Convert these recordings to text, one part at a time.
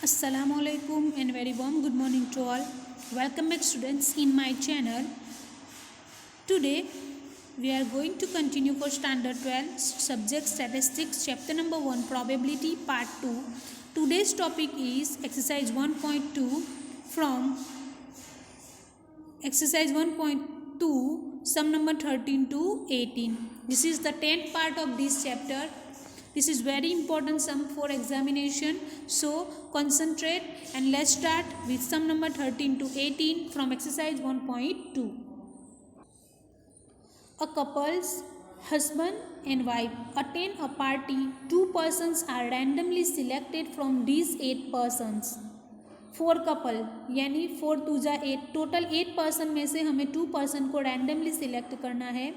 Assalamualaikum and very warm good morning to all. Welcome back students in my channel. Today we are going to continue for standard 12 subject statistics chapter number 1 probability part 2. Today's topic is exercise 1.2 from exercise 1.2 sum number 13 to 18. This is the 10th part of this chapter. This is very important sum for examination, so concentrate and let's start with sum number 13 to 18 from exercise 1.2. A couple's husband and wife attend a party. 2 persons are randomly selected from these 8 persons. 4 couple यानी 4 2 8 total 8 person में से हमें 2 person को randomly select करना है.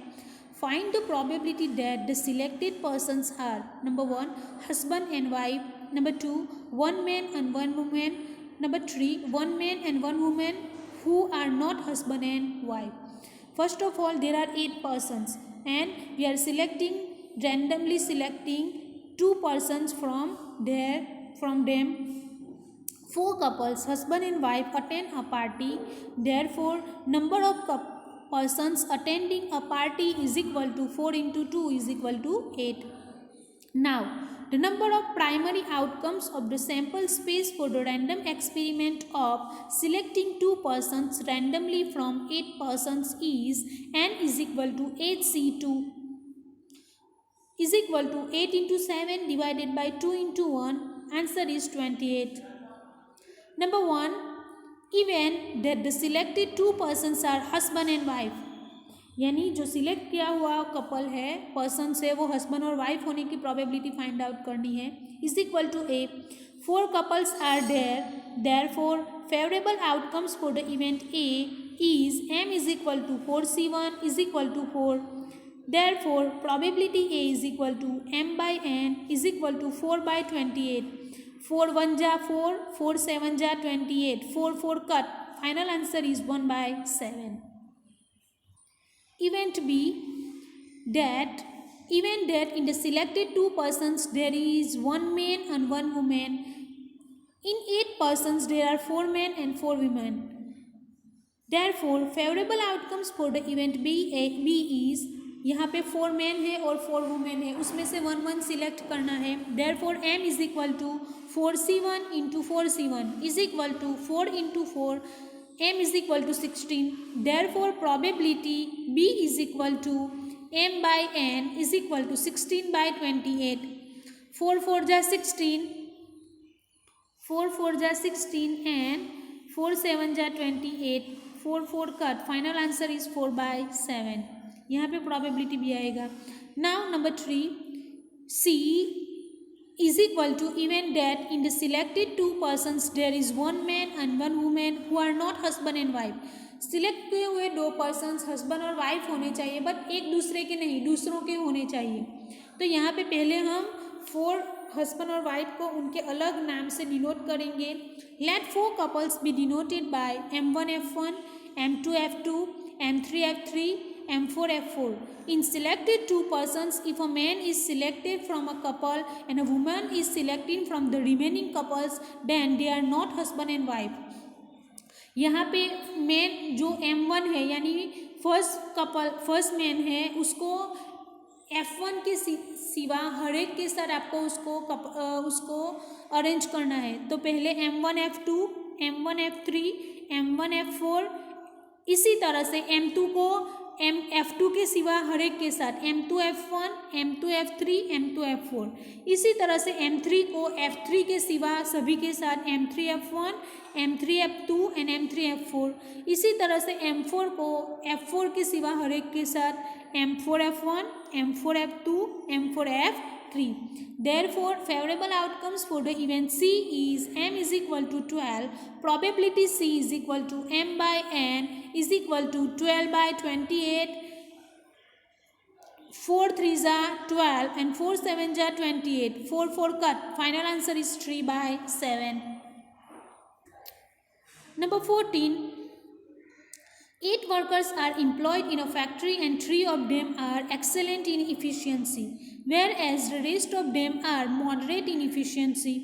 Find the probability that the selected persons are number 1 husband and wife, number 2 one man and one woman, number 3 one man and one woman who are not husband and wife. First of all, there are 8 persons and we are randomly selecting 2 persons from them. 4 couples husband and wife attend a party, therefore number of persons attending a party is equal to 4 into 2 is equal to 8. Now, the number of primary outcomes of the sample space for the random experiment of selecting 2 persons randomly from 8 persons is n is equal to 8c2 is equal to 8 into 7 divided by 2 into 1. Answer is 28. Number 1. Even that the selected 2 persons are husband and wife, यानी जो select किया हुआ couple है person से वो husband और wife होने की प्रोबेबिलिटी फाइंड आउट करनी है is equal to A. 4 couples are there, therefore favorable outcomes for the event A is m is equal to 4c1 is equal to 4. Therefore probability A is equal to m by n is equal to 4 by 28. 4 1 जा 4, 4 7 जा 28, 4 4 cut. Final answer is 1 by 7. Event B, that in the selected 2 persons there is 1 man and 1 woman. In 8 persons there are 4 men and 4 women. Therefore favorable outcomes for the event B is यहाँ पे 4 man है और 4 women है, उसमें से 1 1 select करना है. Therefore m is equal to 4c1 into 4c1 is equal to 4 into 4, m is equal to 16. Therefore probability b is equal to m by n is equal to 16 by 28. 4 4 जा 16, 4 4 जा 16 and 4 7 जा 28, 4 4 cut. Final answer is 4 by 7. यहाँ पे probability भी आएगा. Now number 3, C is equal to event that in the selected 2 persons there is 1 man and 1 women who are not husband and wife. Select किए हुए 2 persons husband और wife होने चाहिए but एक दूसरे के नहीं, दूसरों के होने चाहिए. तो यहाँ पे पहले हम 4 हस्बैंड और वाइफ को उनके अलग नाम से डिनोट करेंगे. Let 4 couples be denoted by m1 f1, m2 f2, m3 f3, m4 f4. In selected 2 persons, if a man is selected from a couple and a woman is selected from the remaining couples, then they are not husband and wife. यहाँ पे man जो m1 है यानी first man है उसको f1 के सिवा हर एक के साथ आपको उसको अरेंज करना है. तो पहले m1 f2, m1 f3, m1 f4, इसी तरह से m2 को f2 के सिवा हर एक के साथ m2 f1, m2 f3, m2 f4. इसी तरह से m3 को f3 के सिवा सभी के साथ m3 f1, m3 f2 and m3 f4. इसी तरह से m4 को f4 के सिवा हर एक के साथ m4 f1, m4 f2, m4 f3. Therefore favorable outcomes for the event C is m is equal to 12. Probability C is equal to m by n is equal to 12 by 28. 4 3s are 12 and 4 7s are 28. 4 4 cut. Final answer is 3 by 7. Number 14. 8 workers are employed in a factory and 3 of them are excellent in efficiency, whereas the rest of them are moderate in efficiency.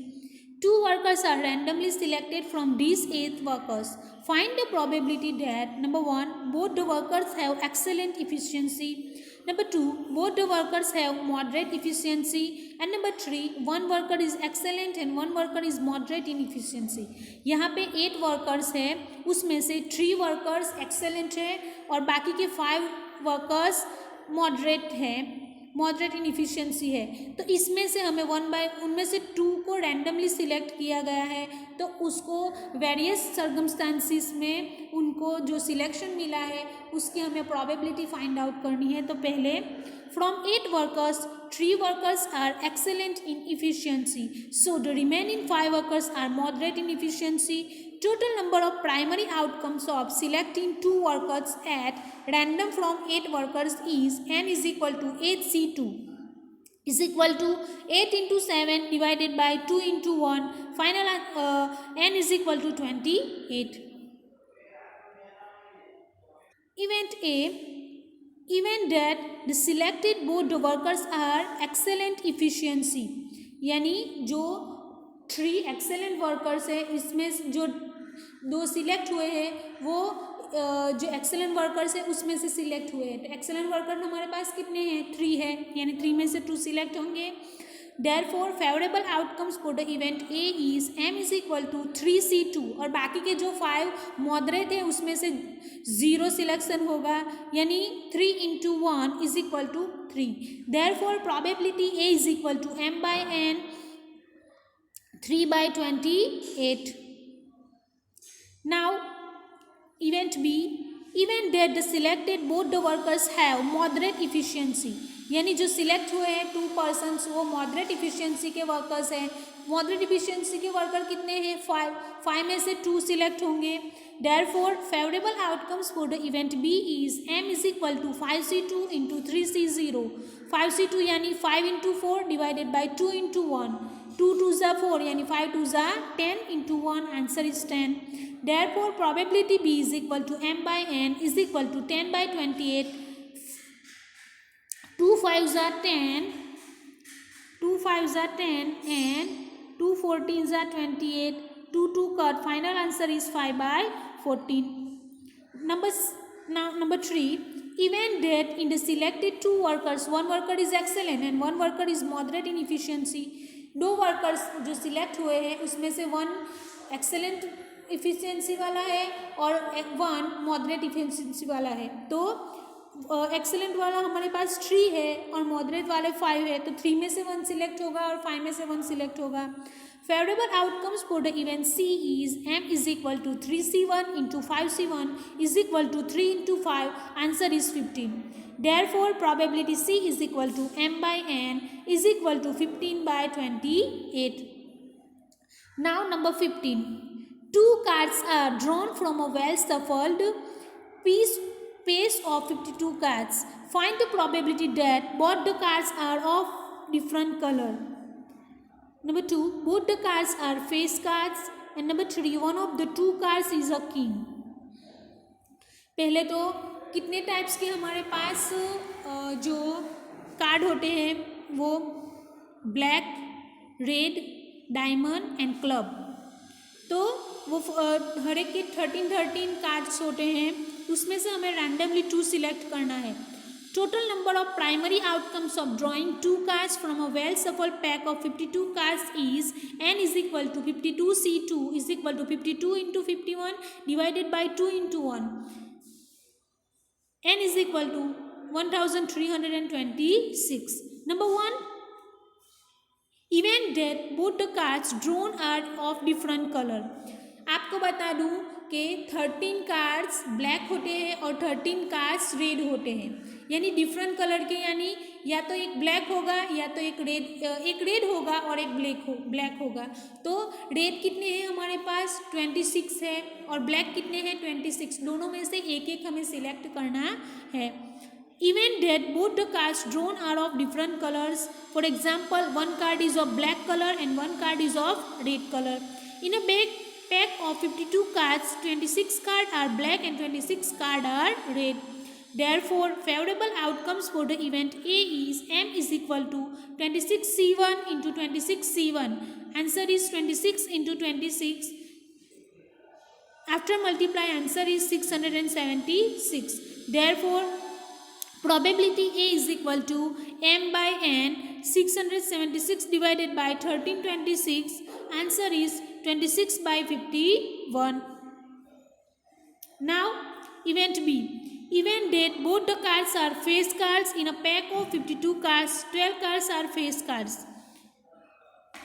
Two workers are randomly selected from these 8 workers. Find the probability that number 1, both the workers have excellent efficiency. Number 2, both the workers have moderate efficiency. And number 3, one worker is excellent and one worker is moderate in efficiency. यहाँ पे 8 workers है, उसमें से 3 workers excellent है और बाकी के 5 workers moderate है, मॉडरेट इन इफिशियंसी है. तो इसमें से हमें उनमें से 2 को रैंडमली सिलेक्ट किया गया है. तो उसको वेरियस सर्कमस्टांसिस में उनको जो सिलेक्शन मिला है उसकी हमें प्रोबेबिलिटी फाइंड आउट करनी है. तो पहले from 8 workers 3 workers are excellent in efficiency, so the remaining 5 workers are moderate in efficiency. Total number of primary outcomes of selecting 2 workers at random from 8 workers is n is equal to 8C2 is equal to 8 into 7 divided by 2 into 1. Final n is equal to 28. Event A. Event that the selected both the workers are excellent efficiency. यानी जो 3 excellent workers है इसमें जो 2 select हुए हैं वो जो excellent workers है उसमें से सिलेक्ट हुए हैं. तो एक्सेलेंट वर्कर हमारे पास कितने हैं? 3 है, यानी 3 में से 2 सिलेक्ट होंगे. Therefore favorable outcomes for the event A is m is equal to 3C2 और बाकी के जो 5 मॉडरेट है उसमें से 0 सिलेक्शन होगा, यानी 3 into 1 is equal to 3. Therefore probability A is equal to m by n 3 by 28. Now event B. Event that the selected both the workers have moderate efficiency. यानी जो सिलेक्ट हुए हैं 2 पर्सनस वो मॉडरेट इफिशियंसी के workers हैं. Moderate efficiency के worker कितने हैं? 5 में से 2 सिलेक्ट होंगे. Therefore favorable outcomes for the event B is m is equal to 5C2 into 3C0. 5C2 यानी 5 into 4 divided by 2 into 1. 2 2s are 4 यानी 5 2s are 10 into 1. Answer is 10. Therefore probability B is equal to m by n is equal to 10 by 28. 2 5s are 10, 2 5s are 10 and 2 14s are 28. 2 2 cut. Final answer is 5 by 14. Number 3. Event that in the selected 2 workers, one worker is excellent and one worker is moderate in efficiency. 2 workers जो select हुए हैं उसमें से 1 excellent efficiency वाला है और 1 moderate efficiency वाला है. तो एक्सेलेंट वाला हमारे पास 3 है और मॉडरेट वाले 5 है. तो 3 में से 1 सिलेक्ट होगा और 5 में से 1 सिलेक्ट होगा. Favorable outcomes for the event C is m is equal to 3C1 into 5C1 is equal to 3 into 5. Answer is 15. Therefore probability C is equal to m by n is equal to 15 by 28. Now number 15. 2 cards are drawn from a well shuffled piece of 52 cards. Find the probability that both the cards are of different color. Number 2, both the cards are face cards. And number 3, one of the 2 cards is a king. पहले तो कितने types के हमारे पास जो card होते हैं वो black, red, diamond and club. तो वो हर एक के 13 कार्ड्स होते हैं, उसमें से हमें रैंडमली 2 सिलेक्ट करना है. Total number of primary outcomes of drawing 2 cards from a well shuffled pack of 52 cards is n is equal to 52C2 is equal to 52 into 51 divided by 2 into 1. N is equal to 1326. Number 1. Event that both the cards drawn are of different color. आपको बता दूं कि 13 cards black होते हैं और 13 cards red होते हैं, यानी डिफरेंट कलर के, यानी या तो एक ब्लैक होगा या तो एक रेड होगा और एक ब्लैक होगा. तो रेड कितने हैं हमारे पास? 26 है और ब्लैक कितने हैं? 26. दोनों में से एक एक हमें सिलेक्ट करना है. Event that both the cards drawn are of different colors. For example, one card is of black color and one card is of red color. In a pack of 52 cards, 26 cards are black and 26 cards are red. Therefore, favorable outcomes for the event A is m is equal to 26C1 into 26C1. Answer is 26 into 26. After multiply, answer is 676. Therefore, probability A is equal to m by n. 676 divided by 1326. Answer is 26 by 51. Now, event B. Event date, both the cards are face cards. In a pack of 52 cards, 12 cards are face cards.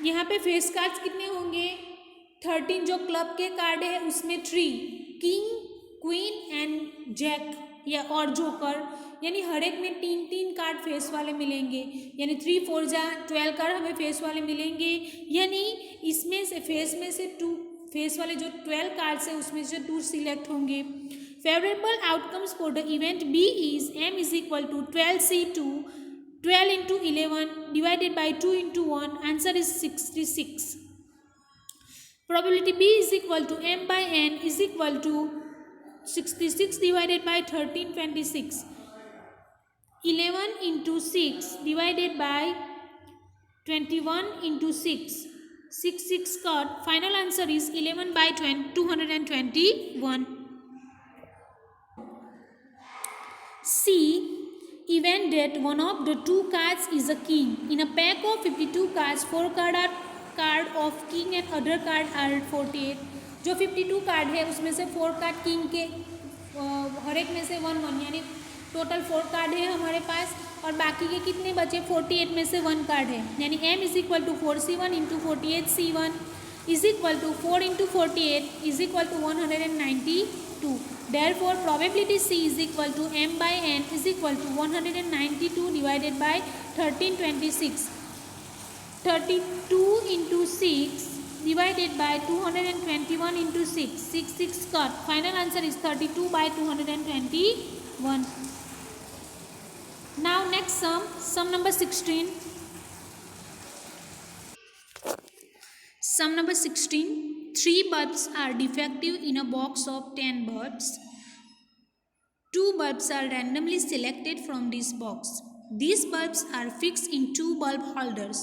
यहाँ पे face cards कितने होंगे? 13 जो club के card है उसमें 3 king, queen and Jack या और जोकर, यानी हर एक में 3 कार्ड फेस वाले मिलेंगे, यानी 3 4 जा 12 कार्ड हमें फेस वाले मिलेंगे। यानी इसमें से फेस में से 2 फेस वाले जो 12 कार्ड्स है उसमें से 2 सिलेक्ट होंगे। Favourable outcomes for the event B is m is equal to 12c2, 12 into 11 divided by 2 into 1. Answer is 66. Probability B is equal to m by n is equal to 66 divided by 1326. 11 into 6 divided by 21 into 6. 6 cut. Final answer is 11 by 221. C. Event that one of the 2 cards is a king. In a pack of 52 cards, 4 cards are card of king and other card are 48. जो 52 card है उसमें से 4 card king के हर एक में से 1 यानी total 4 card है हमारे पास, और बाकी के कितने बचे? 48 में से 1 कार्ड है, यानी m is equal to 4c1 into 48c1 is equal to 4 into 48 is equal to 192. Therefore, probability C is equal to m by n is equal to 192 divided by 1326. 32 into 6 divided by 221 into 6. 6 cut. Final answer is 32 by 221. Now next sum number 16. Sum number 16. 3 bulbs are defective in a box of 10 bulbs. 2 bulbs are randomly selected from this box. These bulbs are fixed in 2 bulb holders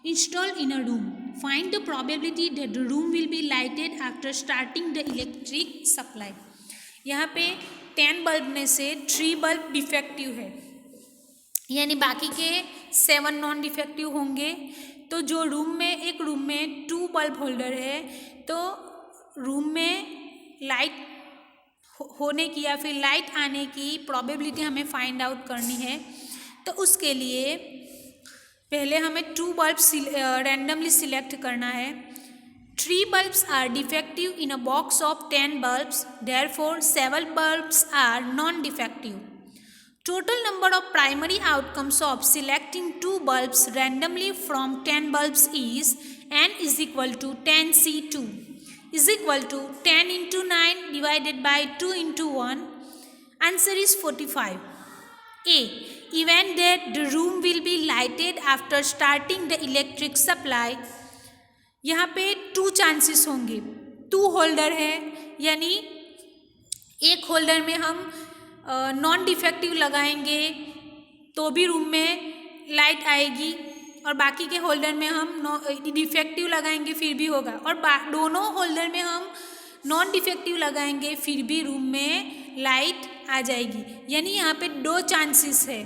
installed in a room. Find the probability that the room will be lighted after starting the electric supply. यहाँ पे 10 bulb में से 3 bulb defective है, यानी बाकी के 7 non defective होंगे। तो जो एक रूम में 2 बल्ब होल्डर है, तो रूम में लाइट होने की या फिर लाइट आने की प्रोबेबिलिटी हमें फाइंड आउट करनी है। तो उसके लिए पहले हमें 2 बल्ब रैंडमली सिलेक्ट करना है। 3 bulbs are defective in a box of 10 bulbs. Therefore, 7 bulbs are non-defective. Total number of primary outcomes of selecting 2 bulbs randomly from 10 bulbs is n is equal to 10c2 is equal to 10 into 9 divided by 2 into 1. Answer is 45. A. Event that the room will be lighted after starting the electric supply. यहाँ पे 2 chances होंगे। 2 holder है, यानी एक holder में हम non defective लगाएंगे तो भी रूम में लाइट आएगी, और बाकी के होल्डर में हम डिफेक्टिव लगाएंगे फिर भी होगा, और दोनों होल्डर में हम नॉन डिफेक्टिव लगाएंगे फिर भी रूम में लाइट आ जाएगी। यानी यहाँ पे 2 चांसेस है,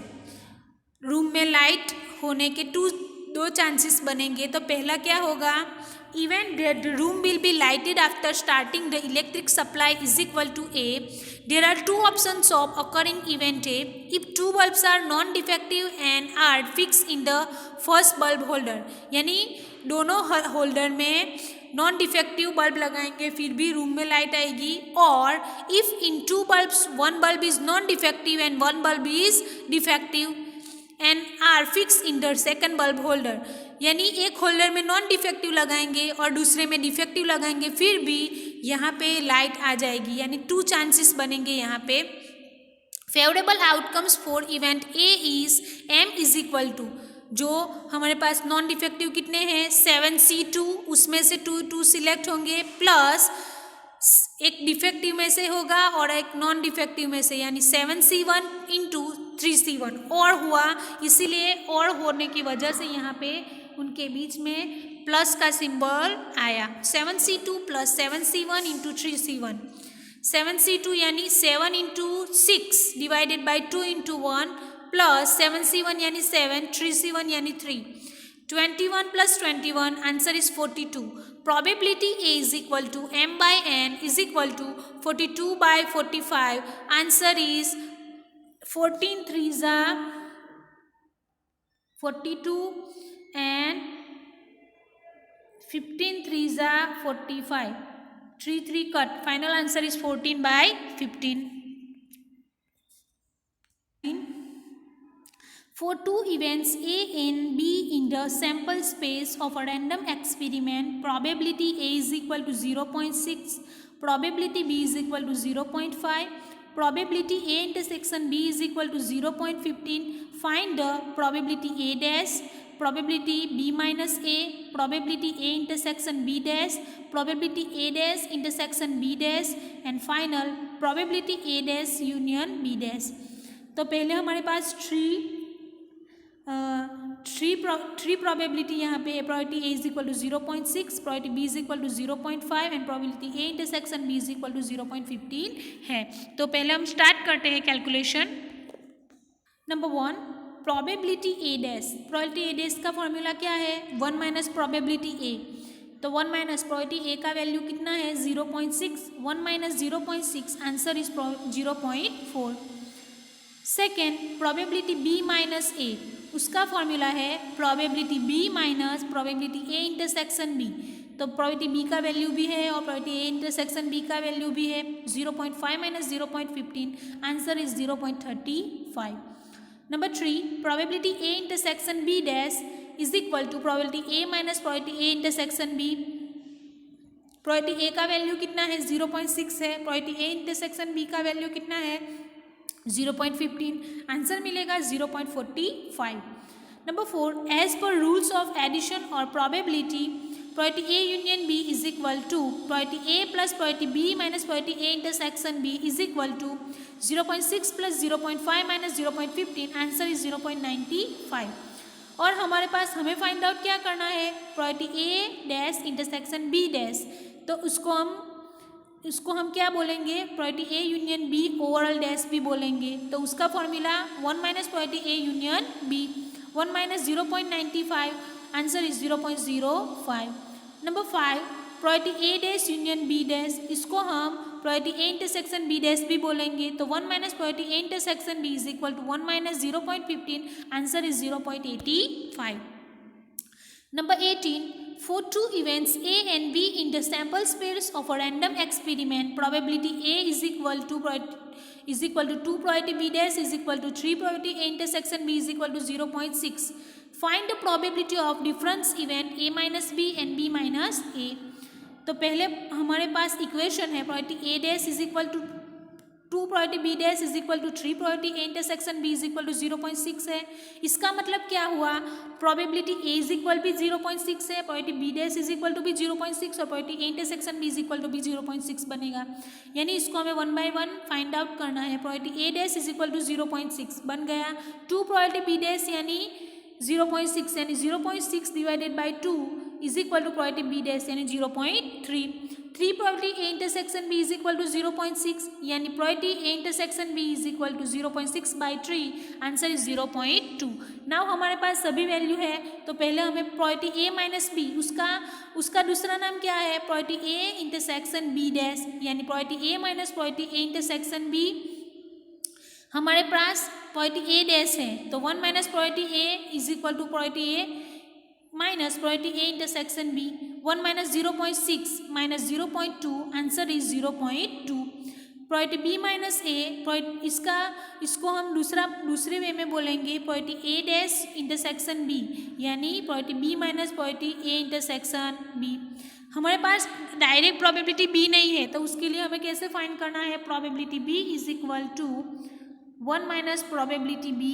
रूम में लाइट होने के 2 चांसेस बनेंगे। तो पहला क्या होगा? Event that the room will be lighted after starting the electric supply is equal to A. There are 2 options of occurring event A if 2 bulbs are non defective and are fix in the first bulb holder. यानी दोनों holder में non defective bulb लगाएंगे फिर भी room में light आएगी, और if in 2 bulbs 1 bulb is non defective and 1 bulb is defective and are fix in the second bulb holder. यानी एक होल्डर में नॉन डिफेक्टिव लगाएंगे और दूसरे में डिफेक्टिव लगाएंगे फिर भी यहाँ पे लाइट आ जाएगी, यानी 2 चांसेस बनेंगे यहाँ पे। Favourable outcomes for event A is m is equal to, जो हमारे पास नॉन डिफेक्टिव कितने हैं 7c2, उसमें से 2 सिलेक्ट होंगे, प्लस एक डिफेक्टिव में से होगा और एक नॉन डिफेक्टिव में से, यानी 7c1 इंटू 3c1 और हुआ, इसीलिए और होने की वजह से यहाँ पे उनके बीच में प्लस का सिंबल आया, 7c2 plus 7c1 into 3c1, 7c2 यानी 7 into 6 divided by 2 into 1 plus 7c1 यानी 7, 3c1 यानी 3, 21 plus 21, answer is 42. Probability A is equal to m by n is equal to 42 by 45. Answer is 14 3s are 42 and 15 3s are 45. 3 3 cut. Final answer is 14 by 15. For two events A and B in the sample space of a random experiment, probability A is equal to 0.6, probability B is equal to 0.5, probability A intersection B is equal to 0.15. Find the probability A dash, probability B minus A, probability A intersection B dash, probability A dash intersection B dash, and final probability A dash union B dash. तो पहले हमारे पास three probability यहाँ पे probability A is equal to 0.6, probability B is equal to 0.5 and probability A intersection B is equal to 0.15 है. तो पहले हम start करते हैं calculation. Number 1, probability A dash. Probability A dash का फॉर्मूला क्या है? 1 माइनस प्रोबेबिलिटी ए. तो 1 माइनस प्रोबेबिलिटी ए का वैल्यू कितना है? 0.6. 1 minus 0.6 answer is 0.4. Second, probability B minus A. उसका फॉर्मूला है probability B minus probability A intersection B. तो प्रोबेबिलिटी बी का वैल्यू भी है और प्रोबेबिलिटी ए इंटरसेक्शन बी का वैल्यू भी है. 0.5 minus 0.15 answer is 0.35. Number 3, probability A intersection B dash is equal to probability A minus probability A intersection B. Probability A का value कितना है? 0.6 है. प्रोबेबिलिटी ए इंटरसेक्शन बी का value कितना है? 0.15. आंसर मिलेगा 0.45. Number 4, as per rules of addition और probability probability A union B is equal to probability A plus probability B minus probability A intersection B is equal to 0.6 plus 0.5 minus 0.15. Answer is 0.95. और हमारे पास हमें find out क्या करना है? Probability A dash intersection B dash. तो उसको हम क्या बोलेंगे? Probability A union B overall dash भी बोलेंगे. तो उसका formula 1 minus probability A union B. 1 minus 0.95 answer is 0.05. Number 5, probability A dash union B dash. इसको हम probability A intersection B dash भी बोलेंगे. तो 1 minus probability A intersection B is equal to 1 minus 0.15 answer is 0.85. Number 18, for two events A and B in the sample space of a random experiment, probability A is equal to 2 probability B dash is equal to 3 probability A intersection B is equal to 0.6. Find the probability of difference event A minus B and B minus A. तो पहले हमारे पास equation है probability A dash is equal to 2 probability B dash is equal to 3 probability A intersection B is equal to 0.6 है. इसका मतलब क्या हुआ? probability A is equal भी 0.6 है, probability B dash is equal to भी 0.6 और probability A intersection B is equal to भी 0.6 बनेगा. यानी इसको हमें 1 by 1 फाइंड आउट करना है. probability A dash is equal to 0.6 बन गया. 2 probability B dash यानी 0.6 यानी 0.6 divided by 2 is equal to probability B dash यानी 0.3. 3 probability A intersection B is equal to 0.6 यानी probability A intersection B is equal to 0.6 by 3 answer is 0.2. Now हमारे पास सभी value है. तो पहले हमें probability A माइनस बी उसका दूसरा नाम क्या है? probability A intersection B dash यानी probability A minus probability A intersection B. हमारे पास probability A डैश है तो 1 minus probability A is equal to probability A minus probability A intersection B. 1 minus 0.6 minus 0.2 answer is 0.2. probability B minus A इसको हम दूसरे way में बोलेंगे probability A dash intersection B यानी probability B minus probability A intersection B. हमारे पास direct probability B नहीं है तो उसके लिए हमें कैसे फाइंड करना है? probability B is equal to 1 minus probability B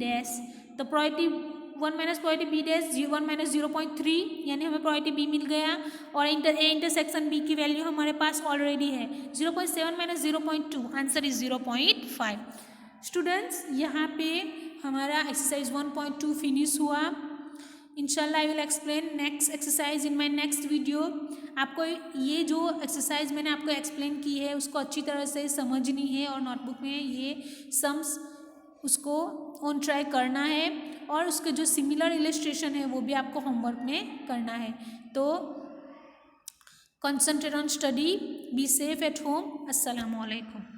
dash. तो probability 1 minus probability B dash 1 minus 0.3 यानी हमें probability B मिल गया और A इंटरसेक्शन B की वैल्यू हमारे पास ऑलरेडी है 0.7 माइनस 0.2 आंसर इज 0.5. स्टूडेंट्स यहाँ पे हमारा एक्सरसाइज 1.2 फिनिश हुआ. इंशाल्लाह I will explain next exercise in my next video. आपको ये जो एक्सरसाइज मैंने आपको एक्सप्लेन की है उसको अच्छी तरह से समझनी है और नोटबुक में ये सम्स उसको ऑन ट्राई करना है और उसके जो सिमिलर इलस्ट्रेशन है वो भी आपको होमवर्क में करना है। तो concentrate on study, be safe at home. अस्सलामु अलैकुम।